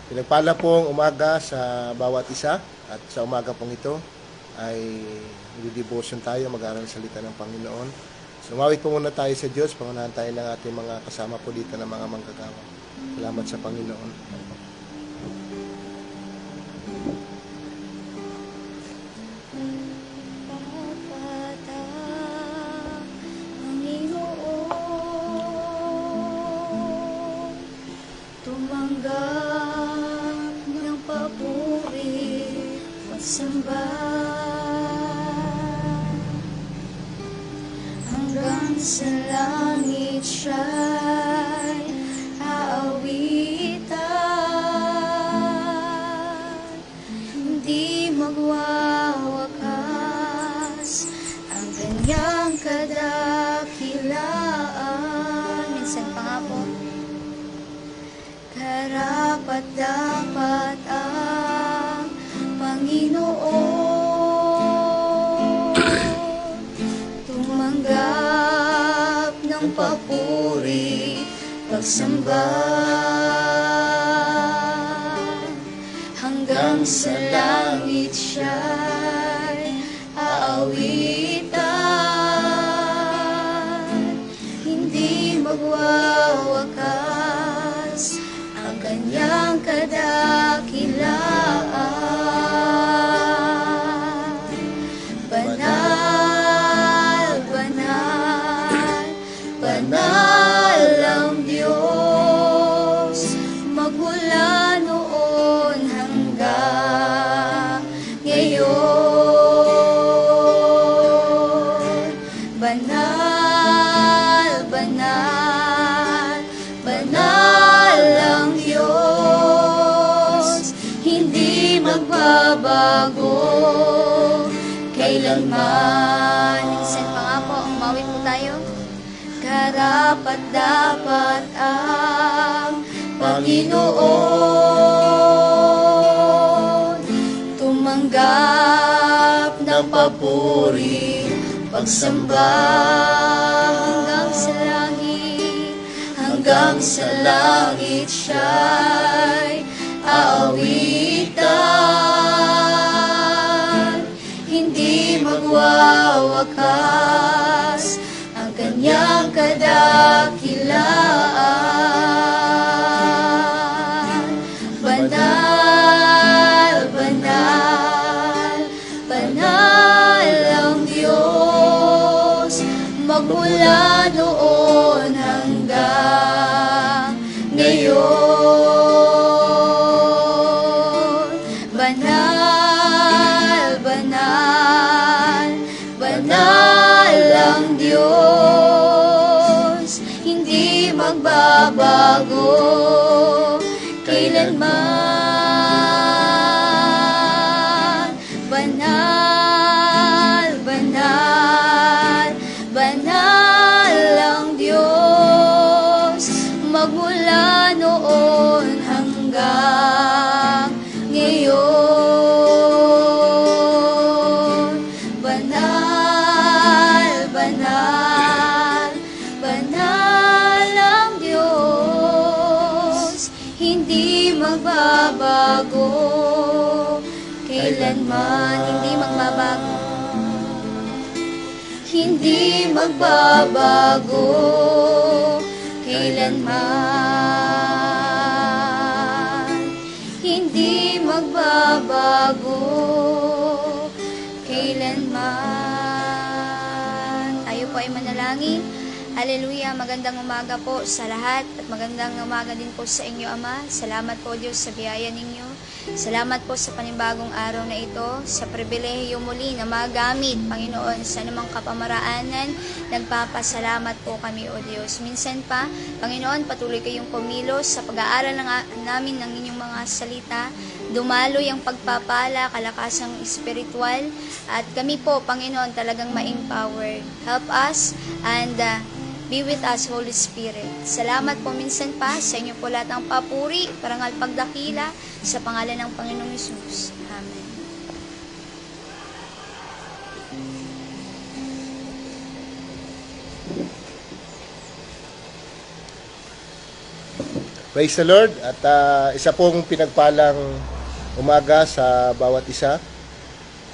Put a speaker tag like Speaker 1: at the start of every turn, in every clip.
Speaker 1: Pinagpala pong umaga sa bawat isa at sa umaga pong ito ay mag-devotion tayo, mag-aaral ng salita ng Panginoon. So, umawit po muna tayo sa Diyos, pangunahan tayo ng ating mga kasama po dito ng mga manggagawa. Salamat sa Panginoon.
Speaker 2: Tumanggap ng papuri, pagsamba hanggang sa langit siya'y aawitan. Hindi magwawakas ang kanyang kadakilaan. Minsan pa nga po, karapat-dapat ang Panginoon tumanggap ng papuri, pagsamba hanggang sa langit siya'y aawitan. Hindi magwawakas ang kanyang kadakilaan. Banal, banal, banal ang Diyos, magmula noon hanggang ngayon. Banal, banal, banal ang Diyos, hindi magbabago kailanman. Minsan pa nga po, umawit po tayo. Karapat-dapat ang Panginoon tumanggap ng papuri, pagsamba hanggang sa langit, hanggang sa langit siya'y aawitan. Hindi magwawakas ang kanyang kadakilaan. Banal, banal, banal ang Diyos, magmula noon hanggang ngayon. Banal, banal, banal ang Diyos, hindi magbabago kailanman. Banal, banal, banal ang Diyos, magmula noon hanggang ngayon. Banal, banal, banal ang Diyos, hindi magbabago kailanman. Hindi magbabago, hindi magbabago kailanman. Hindi magbabago kailanman. Tayo po ay manalangin. Hallelujah, magandang umaga po sa lahat at magandang umaga din po sa inyo, Ama. Salamat po, Diyos, sa biyaya ninyo. Salamat po sa panibagong araw na ito, sa pribilehiyo muli na magamit, Panginoon, sa anumang kapamaraanan. Nagpapasalamat po kami, O Diyos. Minsan pa, Panginoon, patuloy kayong kumilos sa pag-aaral namin ng inyong mga salita. Dumaloy ang pagpapala, kalakasang espiritual, at kami po, Panginoon, talagang ma-empowered. Help us and be with us, Holy Spirit. Salamat po minsan pa sa inyo po lahat ng papuri, parangal pagdakila, sa pangalan ng Panginoong Hesus. Amen.
Speaker 1: Praise the Lord. At isa pong pinagpalang umaga sa bawat isa.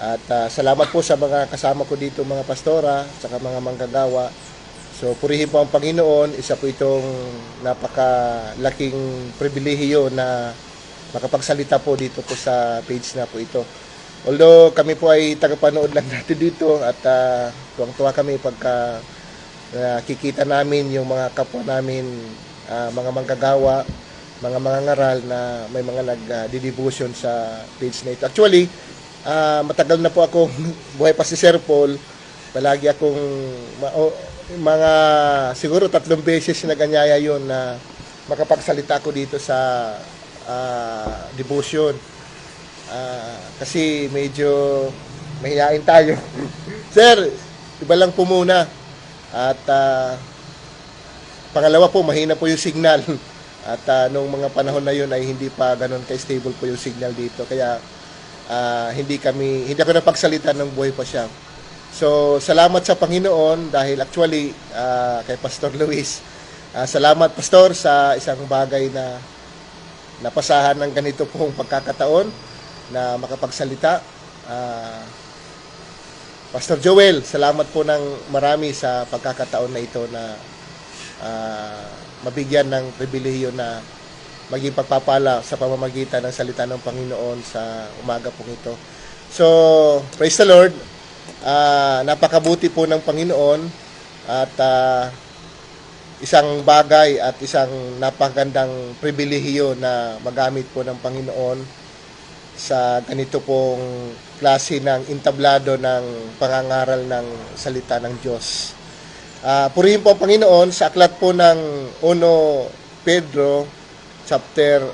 Speaker 1: At salamat po sa mga kasama ko dito, mga pastora, at mga manggagawa. So purihin po ang Panginoon. Isa po itong napakalaking pribilehiyo na makapagsalita po dito po sa page na po ito. Although kami po ay tagapanood lang natin dito at tuwang-tuwa kami pagka nakikita namin yung mga kapwa namin, mga manggagawa, mga mangangaral na may mga nag-devotion sa page na ito. Actually, matagal na po akong buhay pa si Sir Paul. Palagi akong mga siguro 3 beses na ganyaya yun na makapagsalita ko dito sa devotion. Kasi medyo mahihain tayo. Sir, iba lang po muna. At pangalawa po, mahina po yung signal. At nung mga panahon na yun ay hindi pa ganun ka-stable po yung signal dito. Kaya hindi ako napagsalita ng buhay pa siya. So, salamat sa Panginoon dahil actually kay Pastor Luis. Salamat Pastor sa isang bagay na napasahan ng ganito pong pagkakataon na makapagsalita. Pastor Joel, salamat po ng marami sa pagkakataon na ito na mabigyan ng pribilehiyo na maging pagpapala sa pamamagitan ng salita ng Panginoon sa umaga pong ito. So, praise the Lord. Napakabuti po ng Panginoon at isang bagay at isang napakagandang pribilehiyo na magamit po ng Panginoon sa ganito pong klase ng entablado ng pangangaral ng salita ng Diyos. Purihin po ang Panginoon sa aklat po ng 1 Pedro chapter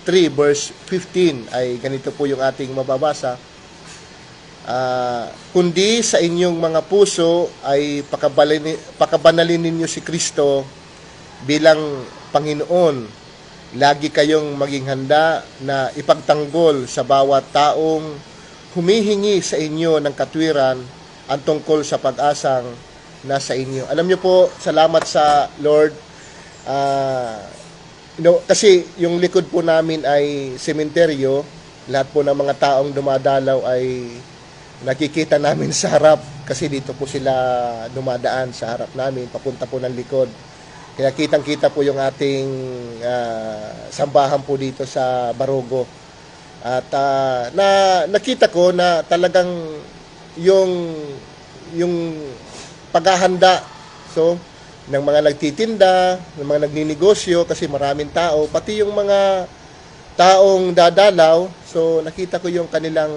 Speaker 1: 3 verse 15 ay ganito po yung ating mababasa. Kundi sa inyong mga puso ay pakabanalin ninyo si Kristo bilang Panginoon. Lagi kayong maging handa na ipagtanggol sa bawat taong humihingi sa inyo ng katwiran ang tungkol sa pag-asang nasa inyo. Alam niyo po, salamat sa Lord. Kasi yung likod po namin ay sementeryo. Lahat po ng mga taong dumadalaw ay nakikita namin sa harap kasi dito po sila dumadaan sa harap namin, papunta po ng likod. Kaya kitang-kita po yung ating sambahan po dito sa Barogo. At nakita ko na talagang yung paghahanda ng mga nagtitinda, ng mga nagninegosyo kasi maraming tao, pati yung mga taong dadalaw. So nakita ko yung kanilang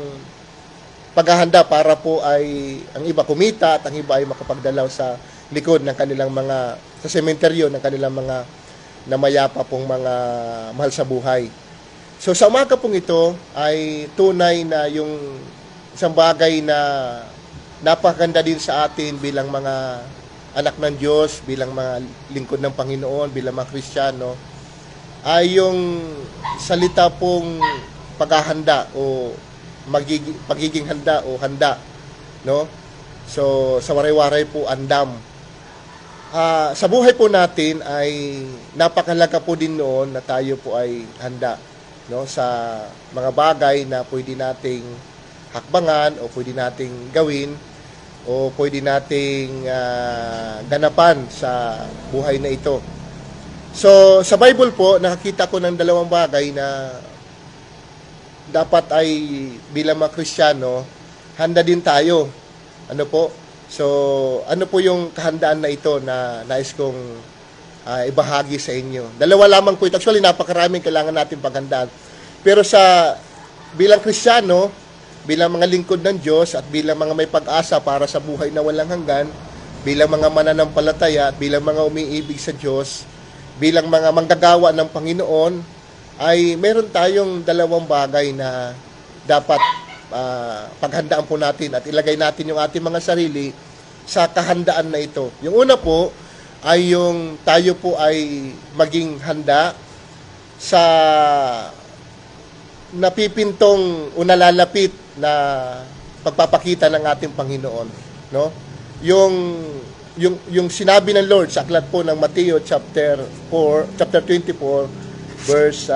Speaker 1: paghahanda para po ay ang iba kumita at ang iba ay makapagdalaw sa likod ng kanilang mga sa sementeryo ng kanilang mga namayapa pong mga mahal sa buhay. So sa umaga pong ito ay tunay na yung isang bagay na napakaganda din sa atin bilang mga anak ng Diyos, bilang mga lingkod ng Panginoon, bilang mga Kristiyano, ay yung salita pong paghahanda o pagiging handa o handa, no? So sa waray-waray po andam. Sa buhay po natin ay napakalaga po din noon na tayo po ay handa, no, sa mga bagay na pwede nating hakbangan o pwede nating gawin o pwede nating ganapan sa buhay na ito. So sa Bible po nakakita ko ng dalawang bagay na dapat ay bilang mga Kristiyano handa din tayo. Ano po? So, ano po yung kahandaan na ito na nais kong ibahagi sa inyo? Dalawa lamang po ito. Actually, napakaraming kailangan natin paghandaan. Pero bilang Kristiyano, bilang mga lingkod ng Diyos at bilang mga may pag-asa para sa buhay na walang hanggan, bilang mga mananampalataya at bilang mga umiibig sa Diyos, bilang mga manggagawa ng Panginoon, ay meron tayong dalawang bagay na dapat paghandaan po natin at ilagay natin yung ating mga sarili sa kahandaan na ito. Yung una po ay yung tayo po ay maging handa sa napipintong o nalalapit na pagpapakita ng ating Panginoon, no? Yung yung sinabi ng Lord sa aklat po ng Mateo chapter 24 verse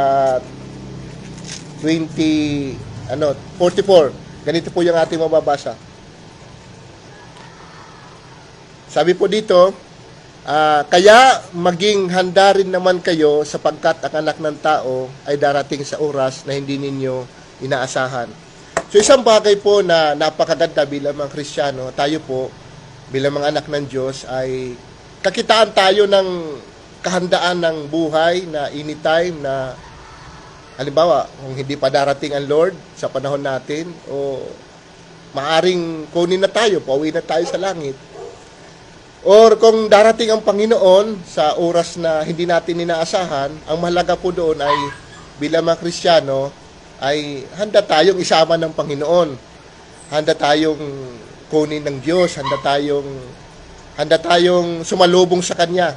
Speaker 1: 44. Ganito po yung ating mababasa. Sabi po dito, kaya maging handa rin naman kayo sapagkat ang anak ng tao ay darating sa oras na hindi ninyo inaasahan. So isang bagay po na napakaganda bilang mga Kristiyano, tayo po bilang mga anak ng Diyos ay kakitaan tayo ng kahandaan ng buhay na anytime na halimbawa kung hindi pa darating ang Lord sa panahon natin o maaring kunin na tayo, pauwi na tayo sa langit. Or kung darating ang Panginoon sa oras na hindi natin inaasahan, ang mahalaga po doon ay bilang mga Kristiyano ay handa tayong isama ng Panginoon. Handa tayong kunin ng Diyos, handa tayong sumalubong sa Kanya.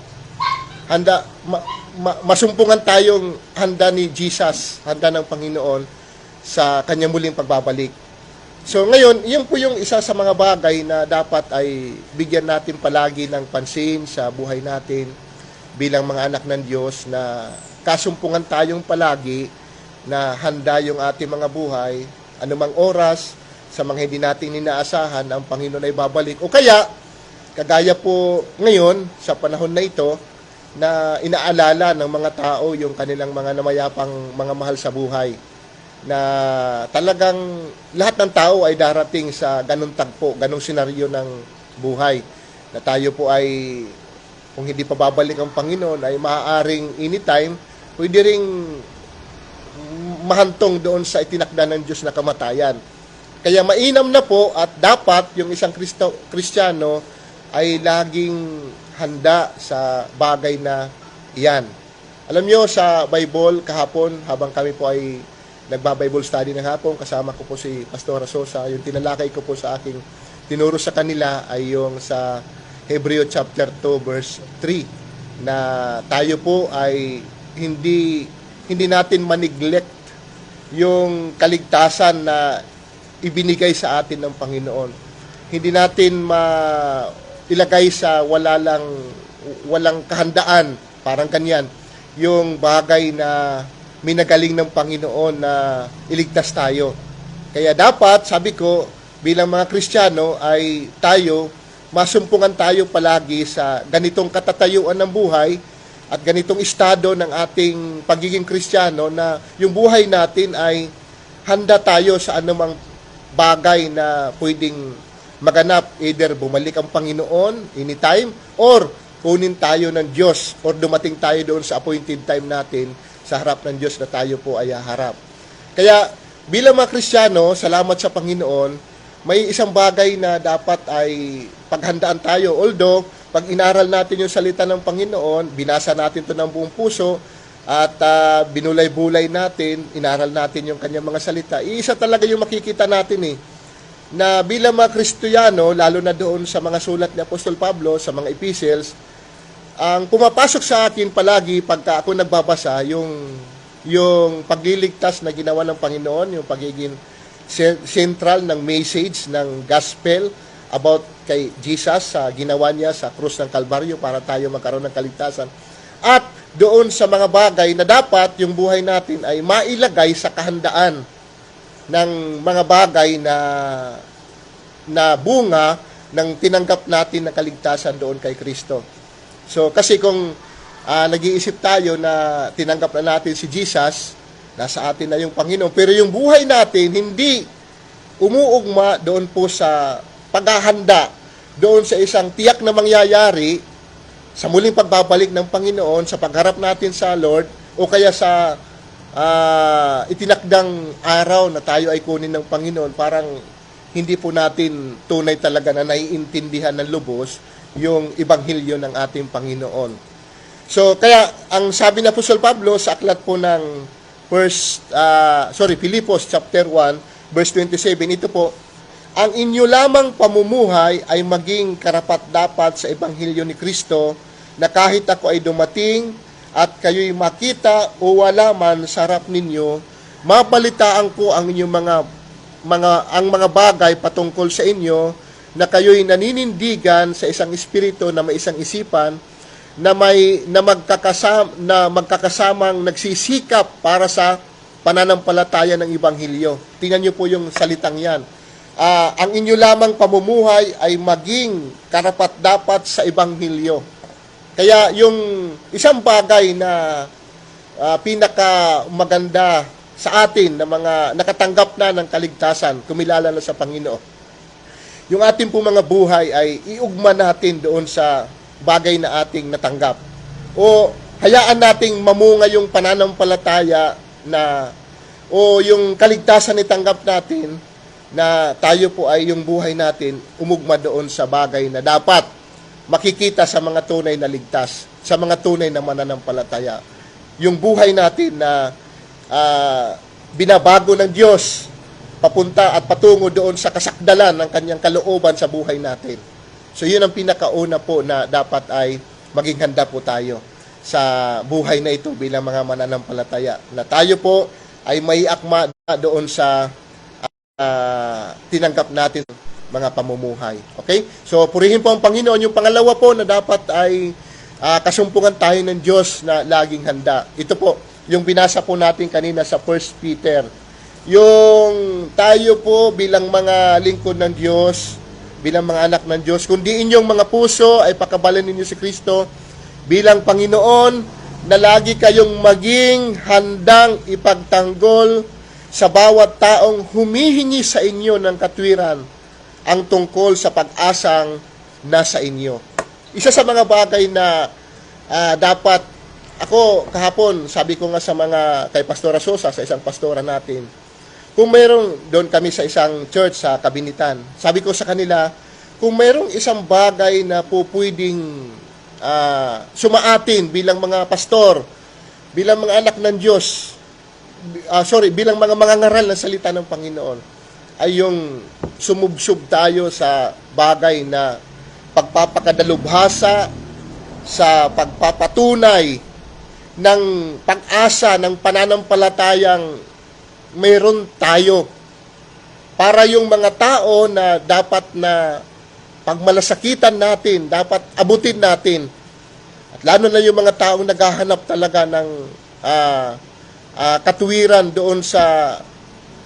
Speaker 1: Handa masumpungan tayong handa ni Jesus, handa ng Panginoon sa Kanyang muling pagbabalik. So ngayon, yun po yung isa sa mga bagay na dapat ay bigyan natin palagi ng pansin sa buhay natin bilang mga anak ng Diyos na kasumpungan tayong palagi na handa yung ating mga buhay, anumang oras, sa mga hindi natin inaasahan, ang Panginoon ay babalik. O kaya, kagaya po ngayon, sa panahon na ito, na inaalala ng mga tao yung kanilang mga namayapang mga mahal sa buhay, na talagang lahat ng tao ay darating sa ganung tagpo, ganung senaryo ng buhay, na tayo po ay, kung hindi pa babalik ang Panginoon, ay maaaring anytime, pwede ring mahantong doon sa itinakda ng Diyos na kamatayan. Kaya mainam na po at dapat yung isang Kristiyano ay laging handa sa bagay na iyan. Alam nyo, sa Bible kahapon, habang kami po ay nagba-Bible study ng hapon, kasama ko po si Pastora Sosa, yung tinalakay ko po sa aking tinuro sa kanila ay yung sa Hebreo chapter 2 verse 3, na tayo po ay hindi natin maneglect yung kaligtasan na ibinigay sa atin ng Panginoon. Hindi natin ilagay sa walang kahandaan, parang kanyan, yung bagay na minagaling ng Panginoon na iligtas tayo. Kaya dapat, sabi ko, bilang mga Kristiyano ay masumpungan tayo palagi sa ganitong katatayuan ng buhay at ganitong estado ng ating pagiging Kristiyano, na yung buhay natin ay handa tayo sa anumang bagay na pwedeng maganap, either bumalik ang Panginoon anytime or kunin tayo ng Diyos or dumating tayo doon sa appointed time natin sa harap ng Diyos na tayo po ay haharap. Kaya bilang mga Kristiyano, salamat sa Panginoon, may isang bagay na dapat ay paghandaan tayo. Although, pag inaral natin yung salita ng Panginoon, binasa natin ito ng buong puso, at binulay-bulay natin, inaral natin yung kanyang mga salita, isa talaga yung makikita natin na bilang mga Kristiyano, lalo na doon sa mga sulat ni Apostol Pablo, sa mga epistles, ang pumapasok sa akin palagi pagka ako nagbabasa, yung pagliligtas na ginawa ng Panginoon, yung pagiging central ng message ng gospel about kay Jesus sa ginawa niya sa krus ng Kalbaryo para tayo magkaroon ng kaligtasan. At doon sa mga bagay na dapat yung buhay natin ay mailagay sa kahandaan ng mga bagay na bunga ng tinanggap natin na kaligtasan doon kay Kristo. So, kasi kung nag-iisip tayo na tinanggap na natin si Jesus, nasa atin na yung Panginoon, pero yung buhay natin hindi umuugma doon po sa paghahanda, doon sa isang tiyak na mangyayari sa muling pagbabalik ng Panginoon, sa pagharap natin sa Lord, o kaya sa itinakdang araw na tayo ay kunin ng Panginoon, parang hindi po natin tunay talaga na naiintindihan ng lubos yung ibanghilyo ng ating Panginoon. So, kaya, ang sabi na Apostol Pablo sa aklat po ng Filipos chapter 1, verse 27, ito po, ang inyo lamang pamumuhay ay maging karapat-dapat sa Ebanghilyo ni Kristo, na kahit ako ay dumating at kayo'y makita o wala man sa harap ninyo, mabalitaan ko ang inyong mga bagay patungkol sa inyo na kayo'y naninindigan sa isang espiritu na may isang isipan na magkakasamang nagsisikap para sa pananampalataya ng Ibanghilyo. Tingnan niyo po yung salitang yan. Ang inyo lamang pamumuhay ay maging karapat-dapat sa Ibanghilyo. Kaya yung isang bagay na pinaka maganda sa atin na mga nakatanggap na ng kaligtasan, kumilala na sa Panginoon, yung ating po mga buhay ay iugma natin doon sa bagay na ating natanggap. O hayaan nating mamunga yung pananampalataya o yung kaligtasan na tanggap natin, na tayo po ay yung buhay natin umugma doon sa bagay na dapat makikita sa mga tunay na ligtas, sa mga tunay na mananampalataya. Yung buhay natin na binabago ng Diyos papunta at patungo doon sa kasakdalan ng kanyang kalooban sa buhay natin. So yun ang pinakauna po na dapat ay maging handa po tayo sa buhay na ito bilang mga mananampalataya. Na tayo po ay may akma doon sa tinanggap natin mga pamumuhay. Okay? So purihin po ang Panginoon. Yung pangalawa po na dapat ay kasumpungan tayo ng Diyos na laging handa. Ito po, yung binasa po natin kanina sa 1 Peter. Yung tayo po bilang mga lingkod ng Diyos, bilang mga anak ng Diyos, kundi inyong mga puso ay pakabalan ninyo si Kristo bilang Panginoon, na lagi kayong maging handang ipagtanggol sa bawat taong humihingi sa inyo ng katwiran ang tungkol sa pag-asang nasa inyo. Isa sa mga bagay na dapat, ako kahapon, sabi ko nga sa mga kay Pastora Sosa, sa isang pastora natin, kung mayroong, doon kami sa isang church sa Kabinitan, sabi ko sa kanila, kung mayroong isang bagay na po pwedeng sumaatin bilang mga pastor, bilang mga anak ng Diyos, bilang mga mangangaral ng salita ng Panginoon, ay yung sumubsub tayo sa bagay na pagpapakadalubhasa, sa pagpapatunay ng pag-asa, ng pananampalatayang mayroon tayo, para yung mga tao na dapat na pagmalasakitan natin, dapat abutin natin, at lalo na yung mga taong naghahanap talaga ng katuwiran doon sa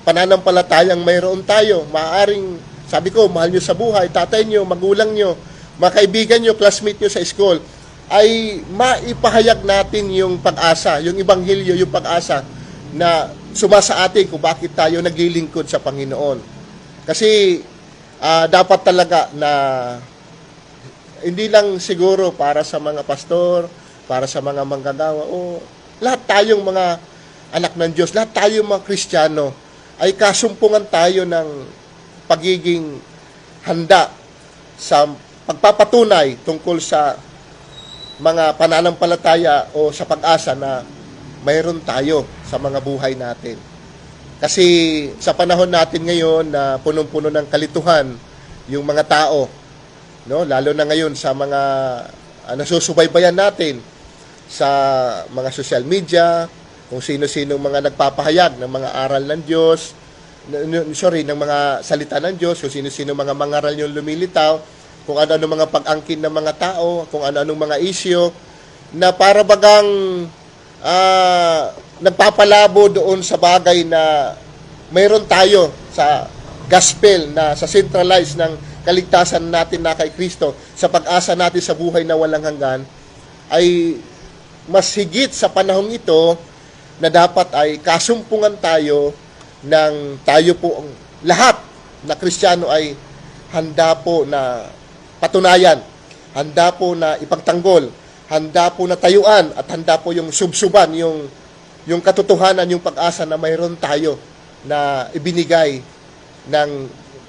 Speaker 1: pananampalatayang mayroon tayo. Maaaring, sabi ko, mahal nyo sa buhay, tatay nyo, magulang nyo, mga kaibigan nyo, classmate nyo sa school, ay maipahayag natin yung pag-asa, yung Ibanghilyo, yung pag-asa na sumasa atin kung bakit tayo naglilingkod sa Panginoon. Kasi dapat talaga na hindi lang siguro para sa mga pastor, para sa mga manggagawa, o lahat tayong mga anak ng Diyos, lahat tayong mga Kristiyano, ay kasumpungan tayo ng pagiging handa sa pagpapatunay tungkol sa mga pananampalataya o sa pag-asa na mayroon tayo sa mga buhay natin. Kasi sa panahon natin ngayon na punong-puno ng kalituhan yung mga tao, no? Lalo na ngayon sa mga nasusubaybayan natin sa mga social media, kung sino-sino mga nagpapahayag ng mga aral ng Diyos, ng mga salita ng Diyos, kung sino-sino mga mangaral yung lumilitaw, kung ano-ano mga pag-angkin ng mga tao, kung ano-anong mga isyo, na para bagang nagpapalabo doon sa bagay na mayroon tayo sa gospel, na sa centralize ng kaligtasan natin na kay Kristo, sa pag-asa natin sa buhay na walang hanggan, ay mas higit sa panahong ito na dapat ay kasumpungan tayo ng tayo po ang lahat na Kristiyano ay handa po na patunayan, handa po na ipagtanggol, handa po na tayuan, at handa po yung subsuban, yung katotohanan, yung pag-asa na mayroon tayo na ibinigay ng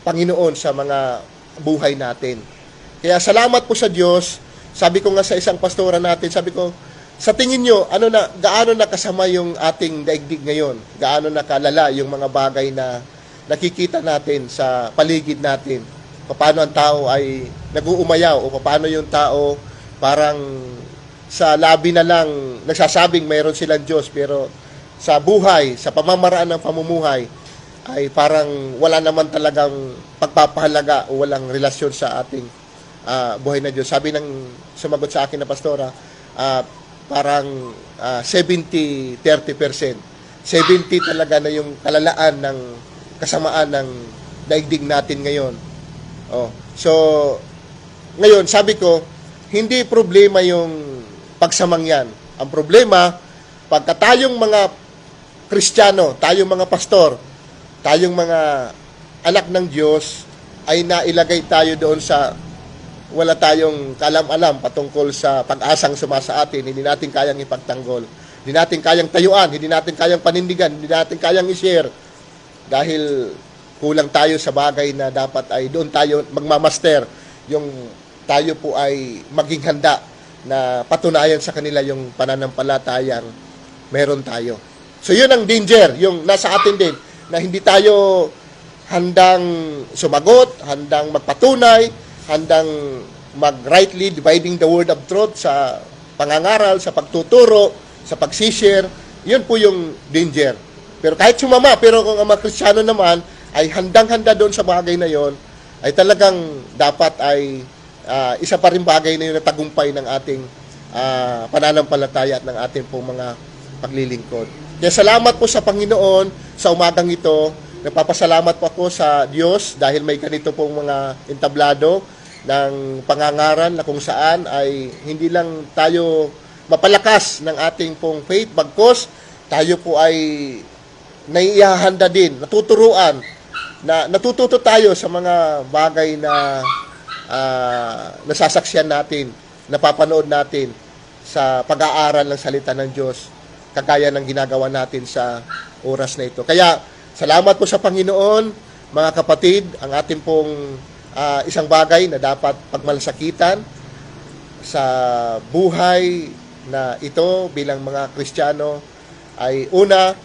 Speaker 1: Panginoon sa mga buhay natin. Kaya salamat po sa Diyos. Sabi ko nga sa isang pastora natin, sabi ko, sa tingin nyo, gaano na kasama yung ating daigdig ngayon? Gaano na kalala yung mga bagay na nakikita natin sa paligid natin? Paano ang tao ay nag-uumayaw, o paano yung tao parang sa labi na lang nagsasabing mayroon silang Diyos, pero sa buhay, sa pamamaraan ng pamumuhay, ay parang wala naman talagang pagpapahalaga o walang relasyon sa ating buhay na Diyos. Sabi ng sumagot sa akin na pastora, parang 70-30%. 70 talaga na yung kalalaan ng kasamaan ng daigdig natin ngayon. So, ngayon, sabi ko, hindi problema yung pagsamang yan. Ang problema, pagka tayong mga Kristiyano, tayong mga pastor, tayong mga anak ng Diyos, ay nailagay tayo doon sa wala tayong kalam-alam patungkol sa pag-asang sumasa atin, hindi natin kayang ipagtanggol, hindi natin kayang tayuan, hindi natin kayang panindigan, hindi natin kayang i-share, dahil kulang tayo sa bagay na dapat ay doon tayo magmamaster, yung tayo po ay maging handa na patunayan sa kanila yung pananampalatayang meron tayo. So yun ang danger, yung nasa atin din, na hindi tayo handang sumagot, handang magpatunay, handang mag-rightly dividing the word of truth sa pangangaral, sa pagtuturo, sa pagsishare. Yun po yung danger. Pero kahit sumama, pero kung ang mga Kristiyano naman ay handang-handa doon sa bagay na yon, ay talagang dapat ay isa pa rin bagay na yun na tagumpay ng ating pananampalataya at ng ating pong mga paglilingkod. Kaya salamat po sa Panginoon sa umagang ito. Nagpapasalamat po ako sa Diyos dahil may ganito pong mga entablado ng pangangaral na kung saan ay hindi lang tayo mapalakas ng ating pong faith, bagkos tayo po ay naiihahanda din, natuturuan, na natututo tayo sa mga bagay na nasasaksiyan natin, napapanood natin sa pag-aaral ng salita ng Diyos, kagaya ng ginagawa natin sa oras na ito. Kaya, salamat po sa Panginoon, mga kapatid, ang ating pong isang bagay na dapat pagmalasakitan sa buhay na ito bilang mga Kristiyano ay una,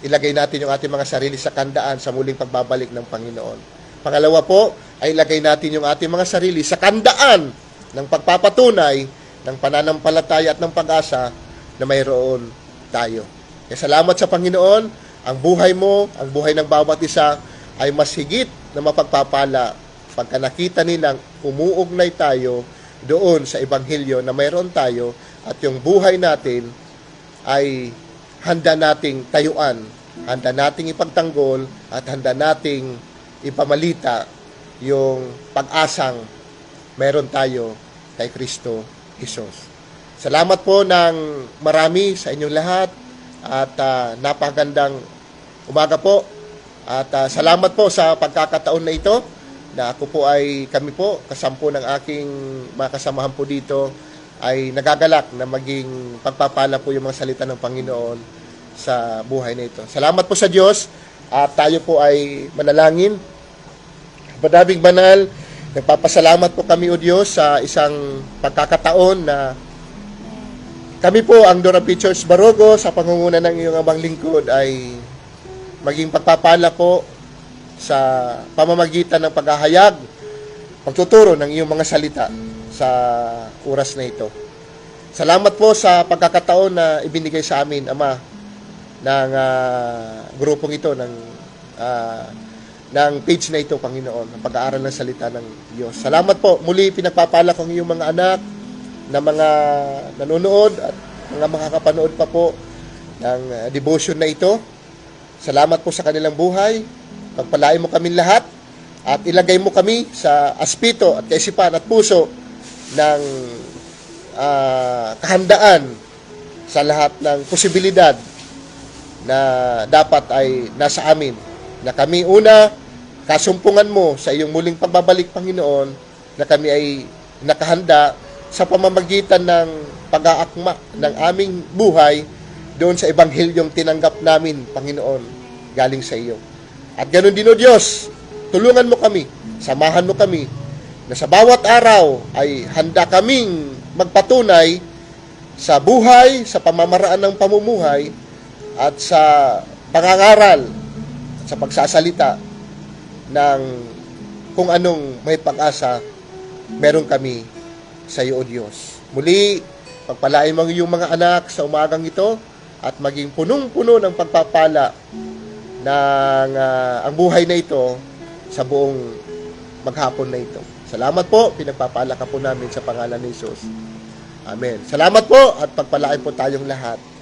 Speaker 1: ilagay natin yung ating mga sarili sa kandaan sa muling pagbabalik ng Panginoon. Pangalawa po, ay ilagay natin yung ating mga sarili sa kandaan ng pagpapatunay ng pananampalataya at ng pag-asa na mayroon tayo. Kaya salamat sa Panginoon, ang buhay mo, ang buhay ng bawat isa ay mas higit na mapagpapala pagka nakita nilang umuugnay tayo doon sa Ebanghelyo na mayroon tayo at yung buhay natin ay handa nating tayuan, handa nating ipagtanggol at handa nating ipamalita yung pag-asang meron tayo kay Kristo Jesus. Salamat po ng marami sa inyong lahat at napakagandang umaga po at salamat po sa pagkakataon na ito na ako po ay kami po kasampu ng aking mga kasamahan po dito ay nagagalak na maging pagpapala po yung mga salita ng Panginoon sa buhay na ito. Salamat po sa Diyos at tayo po ay manalangin. Madaming banal, nagpapasalamat po kami o Diyos sa isang pagkakataon na kami po ang Dora Church Barogo sa pangunguna ng iyong abang lingkod ay maging pagpapala po sa pamamagitan ng paghahayag, pagtuturo ng iyong mga salita sa oras na ito. Salamat po sa pagkakataon na ibinigay sa amin, Ama, ng grupong ito, ng page na ito, Panginoon, ng pag-aaral ng salita ng Diyos. Salamat po. Muli, pinagpapala ko ang iyong mga anak na mga nanonood at mga makakapanood pa po ng devotion na ito. Salamat po sa kanilang buhay. Pagpalain mo kami lahat at ilagay mo kami sa aspito at kaisipan at puso ng kahandaan sa lahat ng posibilidad na dapat ay nasa amin. Na kami una, kasumpungan mo sa iyong muling pagbabalik, Panginoon, na kami ay nakahanda sa pamamagitan ng pag-aakma ng aming buhay doon sa Ebanghelyong tinanggap namin, Panginoon, galing sa iyo. At ganoon din, O Diyos, tulungan mo kami, samahan mo kami, na sa bawat araw ay handa kaming magpatunay sa buhay, sa pamamaraan ng pamumuhay, at sa pangangaral, at sa pagsasalita ng kung anong may pag-asa meron kami sa iyo, O Diyos. Muli, pagpalain mo ang iyong mga anak sa umagang ito at maging punong-puno ng pagpapala ng ang buhay na ito sa buong maghapon na ito. Salamat po, pinagpapala ka po namin sa pangalan ni Jesus. Amen. Salamat po at pagpalain po tayong lahat.